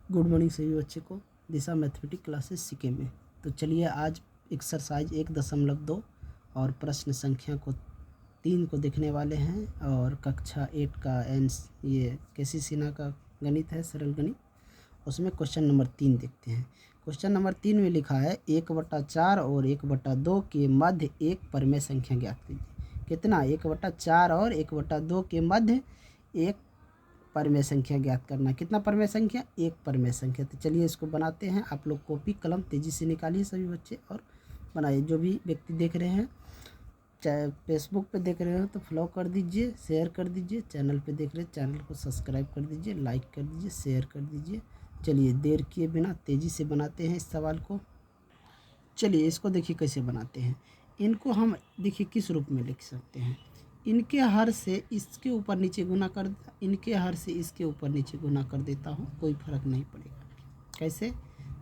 Good morning सभी बच्चे को। दिशा मैथमेटिक्स क्लासेस सीखे में। तो चलिए आज एक्सरसाइज 1.2 और प्रश्न संख्या को 3 को देखने वाले हैं। और कक्षा 8 का ये केसी सिन्हा का गणित है, सरल गणित। उसमें क्वेश्चन नंबर 3 देखते हैं। क्वेश्चन नंबर 3 में लिखा है 1/4 और 1/2 के मध्य एक परमेय संख्या ज्ञात कीजिए। कितना? 1/4 और 1/2 के मध्य एक परमेय संख्या ज्ञात करना। कितना परमेय संख्या? एक परमेय संख्या। तो चलिए इसको बनाते हैं। आप लोग कॉपी कलम तेज़ी से निकालिए सभी बच्चे और बनाइए। जो भी व्यक्ति देख रहे हैं, चाहे फेसबुक पे देख रहे हो तो फॉलो कर दीजिए, शेयर कर दीजिए। चैनल पे देख रहे हैं, चैनल को सब्सक्राइब कर दीजिए, लाइक कर दीजिए, शेयर कर दीजिए। चलिए देर किए बिना तेज़ी से बनाते हैं इस सवाल को। चलिए इसको देखिए कैसे बनाते हैं। इनको हम देखिए किस रूप में लिख सकते हैं। इनके हर से इसके ऊपर नीचे गुना कर, इनके हर से इसके ऊपर नीचे गुना कर देता हूँ, कोई फर्क नहीं पड़ेगा। कैसे?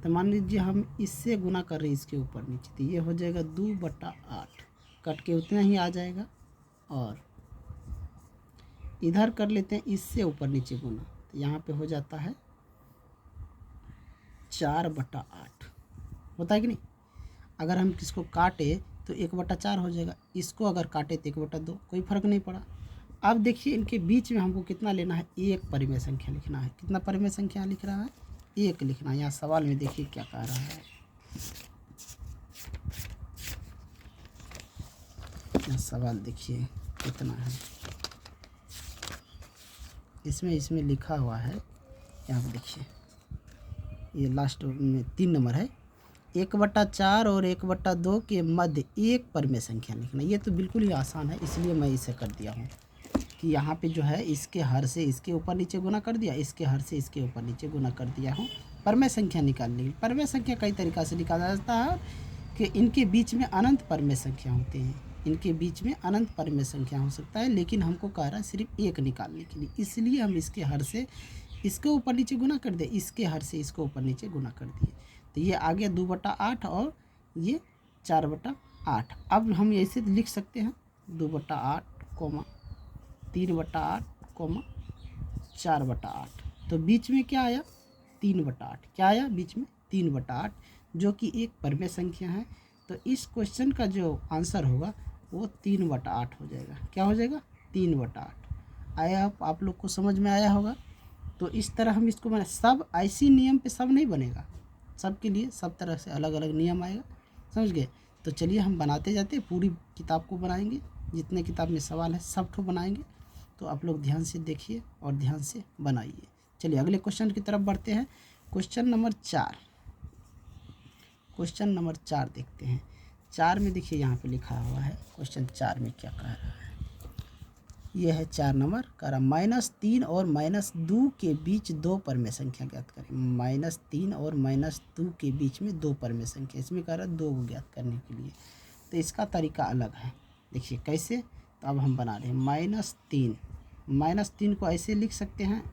तो मान लीजिए हम इससे गुना कर रहे हैं इसके ऊपर नीचे, तो ये हो जाएगा 2/8, कट के उतना ही आ जाएगा। और इधर कर लेते हैं इससे ऊपर नीचे गुना, तो यहाँ पे हो जाता है 4/8। होता है कि नहीं? अगर हम किसको काटे तो 1/4 हो जाएगा, इसको अगर काटे तो 1/2, कोई फर्क नहीं पड़ा। अब देखिए इनके बीच में हमको कितना लेना है? एक परिमेय संख्या लिखना है। कितना परिमेय संख्या लिख रहा है? एक लिखना है। यहाँ सवाल में देखिए क्या कह रहा है। यहाँ सवाल देखिए कितना है। इसमें लिखा हुआ है, यहाँ पर देखिए, ये लास्ट में 3 नंबर है। 1/4 और 1/2 के मध्य एक परमेय संख्या लिखना। ये तो बिल्कुल ही आसान है, इसलिए मैं इसे कर दिया हूँ कि यहाँ पे जो है इसके हर से इसके ऊपर नीचे गुना कर दिया, इसके हर से इसके ऊपर नीचे गुना कर दिया हूँ। परमेय संख्या निकालने की। परमेय संख्या कई तरीक़ा से निकाला जाता है कि इनके बीच में अनंत परमेय संख्या होते हैं। इनके बीच में अनंत परमेय संख्या हो सकता है, लेकिन हमको कह रहा है सिर्फ एक निकालने के लिए, इसलिए हम इसके हर से इसके ऊपर नीचे गुना कर दे, इसके हर से इसके ऊपर नीचे गुना कर दिए। तो ये आ गया 2/8 और ये 4/8। अब हम ऐसे लिख सकते हैं 2/8, 3/8, 4/8। तो बीच में क्या आया? 3/8। क्या आया बीच में? 3/8, जो कि एक परमेय संख्या है। तो इस क्वेश्चन का जो आंसर होगा वो 3/8 हो जाएगा। क्या हो जाएगा? 3/8 आया। आप लोग को समझ में आया होगा। तो इस तरह हम इसको बना, सब ऐसी नियम पे सब नहीं बनेगा, सबके लिए सब तरह से अलग अलग नियम आएगा। समझ गए? तो चलिए हम बनाते जाते, पूरी किताब को बनाएंगे। जितने किताब में सवाल है सब ठो बनाएंगे। तो आप लोग ध्यान से देखिए और ध्यान से बनाइए। चलिए अगले क्वेश्चन की तरफ बढ़ते हैं। Question number 4। क्वेश्चन नंबर 4 देखते हैं। 4 में देखिए यहाँ पे लिखा हुआ है, क्वेश्चन 4 में क्या कह रहा है। यह है 4 नंबर, कह रहा -3 और -2 के बीच दो परमेय संख्या ज्ञात करें। -3 और -2 के बीच में दो परमेय संख्या, इसमें कह रहा है 2 को ज्ञात करने के लिए। तो इसका तरीका अलग है। देखिए कैसे। तो अब हम बना रहे हैं -3 को ऐसे लिख सकते हैं,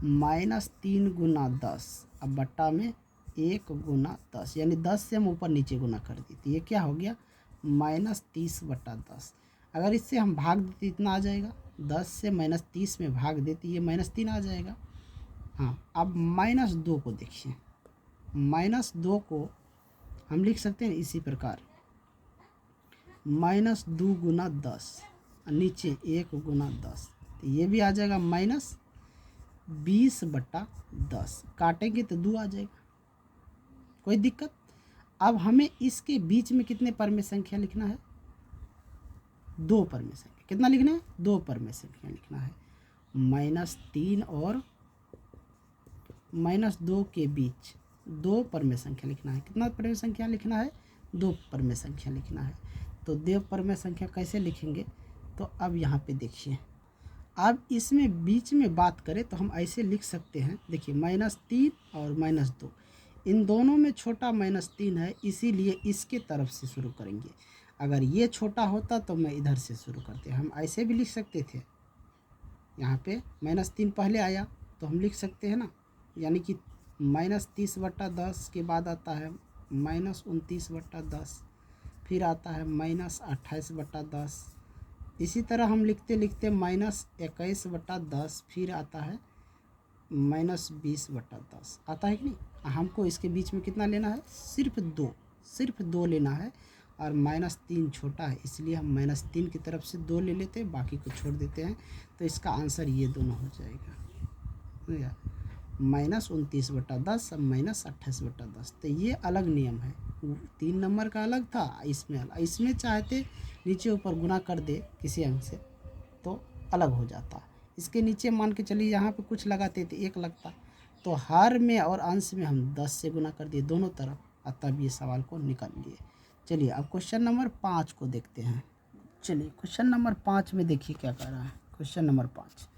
-3 गुना 10, अब बट्टा में 1 गुना 10, यानी 10 से हम ऊपर नीचे गुना कर देते। ये क्या हो गया? -30/10। अगर इससे हम भाग देते इतना आ जाएगा, 10 से -30 में भाग देते ये -3 आ जाएगा। हाँ, अब -2 को देखिए। -2 को हम लिख सकते हैं इसी प्रकार, -2 गुना 10, नीचे 1 गुना 10, तो ये भी आ जाएगा -20/10। काटेंगे तो 2 आ जाएगा, कोई दिक्कत? अब हमें इसके बीच में कितने परमेय संख्या लिखना है? 2 परमेय संख्या। कितना लिखना है? 2 परमेय संख्या लिखना है। -3 और -2 के बीच 2 परमेय संख्या लिखना है। कितना परमेय संख्या लिखना है? 2 परमेय संख्या लिखना है। तो 2 परमेय संख्या कैसे लिखेंगे? तो अब यहाँ पे देखिए, अब इसमें बीच में बात करें तो हम ऐसे लिख सकते हैं। देखिए -3 और -2, इन दोनों में छोटा -3 है, इसीलिए इसके तरफ से शुरू करेंगे। अगर ये छोटा होता तो मैं इधर से शुरू करते। हम ऐसे भी लिख सकते थे, यहाँ पे -3 पहले आया तो हम लिख सकते हैं ना, यानी कि -30/10 के बाद आता है -29/10, फिर आता है -28/10। इसी तरह हम लिखते लिखते -21/10, फिर आता है -20/10 आता है कि नहीं। हमको इसके बीच में कितना लेना है, सिर्फ दो लेना है, और -3 छोटा है इसलिए हम -3 की तरफ से 2 ले लेते हैं, बाकी को छोड़ देते हैं। तो इसका आंसर ये दोनों हो जाएगा, -29/10 और -28/10। तो ये अलग नियम है, 3 नंबर का अलग था, इसमें अलग। इसमें चाहते नीचे ऊपर गुना कर दे किसी अंक से तो अलग हो जाता। इसके नीचे मान के चलिए यहाँ पे कुछ लगाते थे 1 लगता, तो हर में और अंश में हम 10 से गुना कर दिए दोनों तरफ, और तब ये सवाल को निकाल लिए। चलिए अब क्वेश्चन नंबर 5 को देखते हैं। चलिए क्वेश्चन नंबर 5 में देखिए क्या कह रहा है। क्वेश्चन नंबर 5,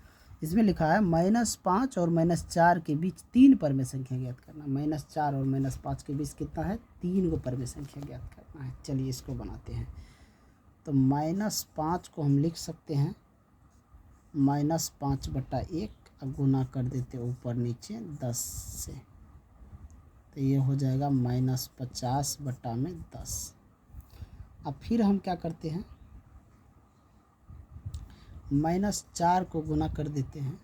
इसमें लिखा है -5 और -4 के बीच 3 परमेय संख्या ज्ञात करना। -4 और -5 के बीच कितना है, 3 को परमेय संख्या ज्ञात करना है। चलिए इसको बनाते हैं। तो -5 को हम लिख सकते हैं -5/1, गुना कर देते ऊपर नीचे 10 से, तो ये हो जाएगा -50/10। अब फिर हम क्या करते हैं, -4 को गुना कर देते हैं,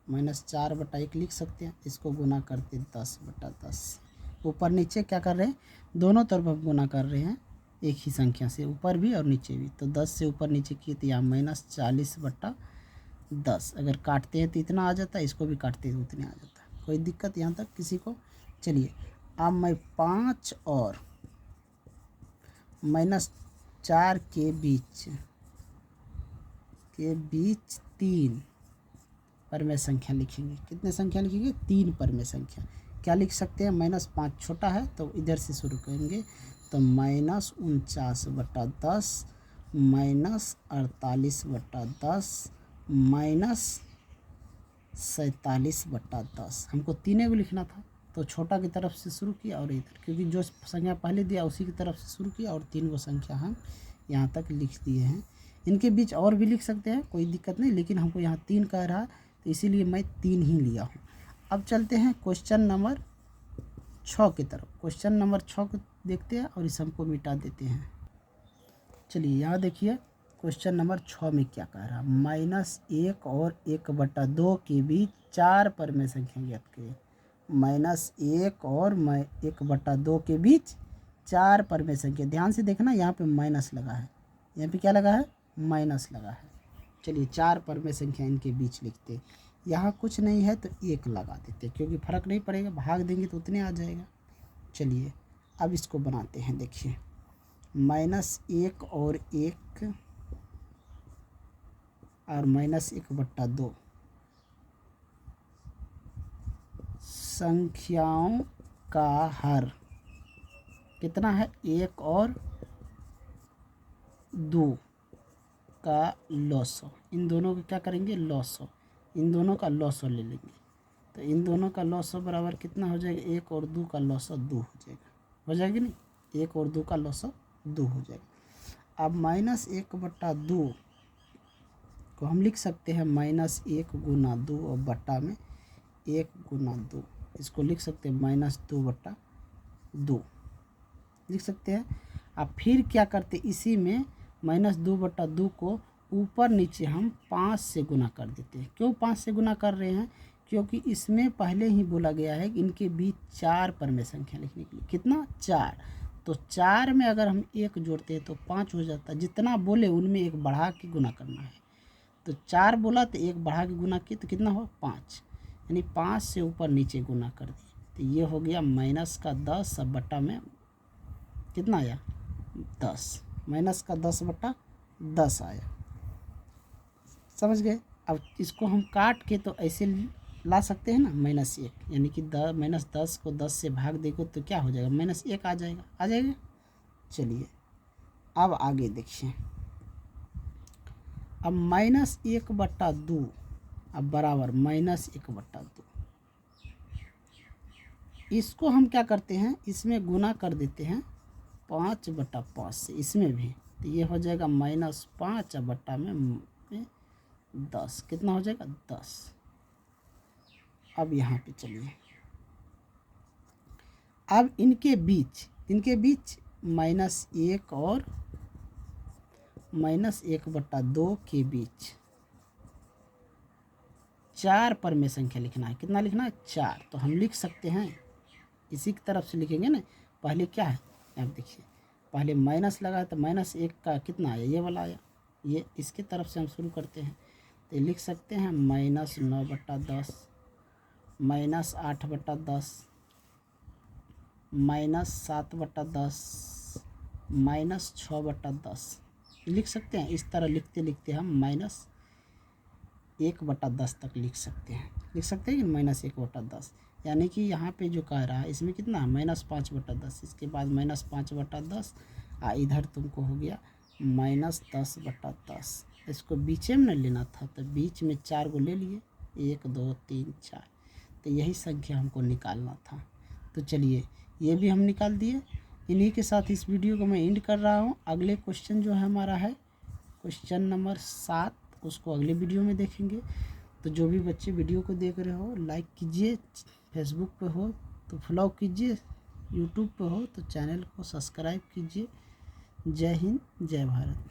-4/1 लिख सकते हैं, इसको गुना करते 10/10। ऊपर नीचे क्या कर रहे हैं, दोनों तरफ हम गुना कर रहे हैं एक ही संख्या से, ऊपर भी और नीचे भी। तो 10 से ऊपर नीचे किए तो यहाँ -40/10। अगर काटते हैं तो इतना आ जाता है, इसको भी काटते हैं तो उतने आ जाता है। कोई दिक्कत यहाँ तक किसी को। चलिए अब मैं 5 और -4 के बीच 3 परमेय संख्या लिखेंगे। कितने संख्या लिखेंगे, 3 परमेय संख्या। क्या लिख सकते हैं, -5 छोटा है तो इधर से शुरू करेंगे, तो -49/10, -48/10, -47/10। हमको तीनों को लिखना था, तो छोटा की तरफ से शुरू किया और इधर, क्योंकि जो संख्या पहले दिया उसी की तरफ से शुरू किया, और 3 को संख्या हम यहाँ तक लिख दिए हैं। इनके बीच और भी लिख सकते हैं, कोई दिक्कत नहीं, लेकिन हमको यहाँ 3 कह रहा है तो इसीलिए मैं 3 ही लिया हूँ। अब चलते हैं क्वेश्चन नंबर 6 की तरफ। क्वेश्चन नंबर 6 को देखते हैं और इस हमको मिटा देते हैं। चलिए यहाँ देखिए क्वेश्चन नंबर 6 में क्या कह रहा है, -1 और 1/2 के बीच 4 परमेय संख्या ज्ञात करिए। -1 और 1/2 के बीच 4 परमेय संख्या। ध्यान से देखना, यहाँ पे माइनस लगा है, यहाँ पे क्या लगा है, माइनस लगा है। चलिए 4 परमेय संख्या इनके बीच लिखते। यहाँ कुछ नहीं है तो 1 लगा देते, क्योंकि फर्क नहीं पड़ेगा, भाग देंगे तो उतने आ जाएगा। चलिए अब इसको बनाते हैं। देखिए -1 और 1 और -1/2 संख्याओं का हर कितना है, 1 और 2 का लॉसो। इन दोनों का क्या करेंगे, लॉसो, इन दोनों का लॉसो ले लेंगे। तो इन दोनों का लॉसो बराबर कितना हो जाएगा, 1 और 2 का लॉसो 2 हो जाएगा, हो जाएगी नहीं, 1 और 2 का लॉसो 2 हो जाएगा। अब -1/2 को हम लिख सकते हैं -1 गुना 2 और बट्टा में 1 गुना 2, इसको लिख सकते हैं -2/2 लिख सकते हैं। अब फिर क्या करते, इसी में -2/2 को ऊपर नीचे हम 5 से गुना कर देते हैं। क्यों 5 से गुना कर रहे हैं, क्योंकि इसमें पहले ही बोला गया है कि इनके बीच 4 परमेय संख्या लिखने के लिए। कितना, 4। तो 4 में अगर हम 1 जोड़ते हैं तो 5 हो जाता है। जितना बोले उनमें 1 बढ़ा के गुना करना है। तो 4 बोला तो 1 बढ़ा के गुना किए तो कितना हो, 5, यानी 5 से ऊपर नीचे गुना कर दिए। तो ये हो गया -10 सब बट्टा में कितना आया, 10, -10/10 आया। समझ गए। अब इसको हम काट के तो ऐसे ला सकते हैं ना, -1, यानी कि -10 को 10 से भाग देंगे तो क्या हो जाएगा, -1 आ जाएगा, आ जाएगा। चलिए अब आगे देखिए। अब -1/2 अब बराबर -1/2, इसको हम क्या करते हैं, इसमें गुना कर देते हैं 5/5 से, इसमें भी। तो ये हो जाएगा -5 बट्टा में 10, कितना हो जाएगा, 10। अब यहाँ पे चलिए, अब इनके बीच -1 और -1/2 के बीच 4 पर में संख्या लिखना है। कितना लिखना है? 4। तो हम लिख सकते हैं, इसी की तरफ से लिखेंगे ना। पहले क्या है, आप देखिए, पहले माइनस लगा है तो -1 का कितना आया? ये वाला आया। ये इसके तरफ से हम शुरू करते हैं तो लिख सकते हैं -9/10, -8/10, -7/10, -6/10 लिख सकते हैं। इस तरह लिखते लिखते हम -1/10 तक लिख सकते हैं। लिख सकते हैं कि -1/10, यानी कि यहाँ पे जो कह रहा है इसमें कितना है? -5/10। इसके बाद -5/10 इधर तुमको हो गया -10/10। इसको बीच में न लेना था तो बीच में 4 को ले लिए, 1 2 3 4। तो यही संख्या हमको निकालना था। तो चलिए ये भी हम निकाल दिए। इन्हीं के साथ इस वीडियो को मैं एंड कर रहा हूँ। अगले क्वेश्चन जो है हमारा है क्वेश्चन नंबर 7, उसको अगले वीडियो में देखेंगे। तो जो भी बच्चे वीडियो को देख रहे हो लाइक कीजिए, फेसबुक पे हो तो फॉलो कीजिए, यूट्यूब पे हो तो चैनल को सब्सक्राइब कीजिए। जय हिंद, जय भारत।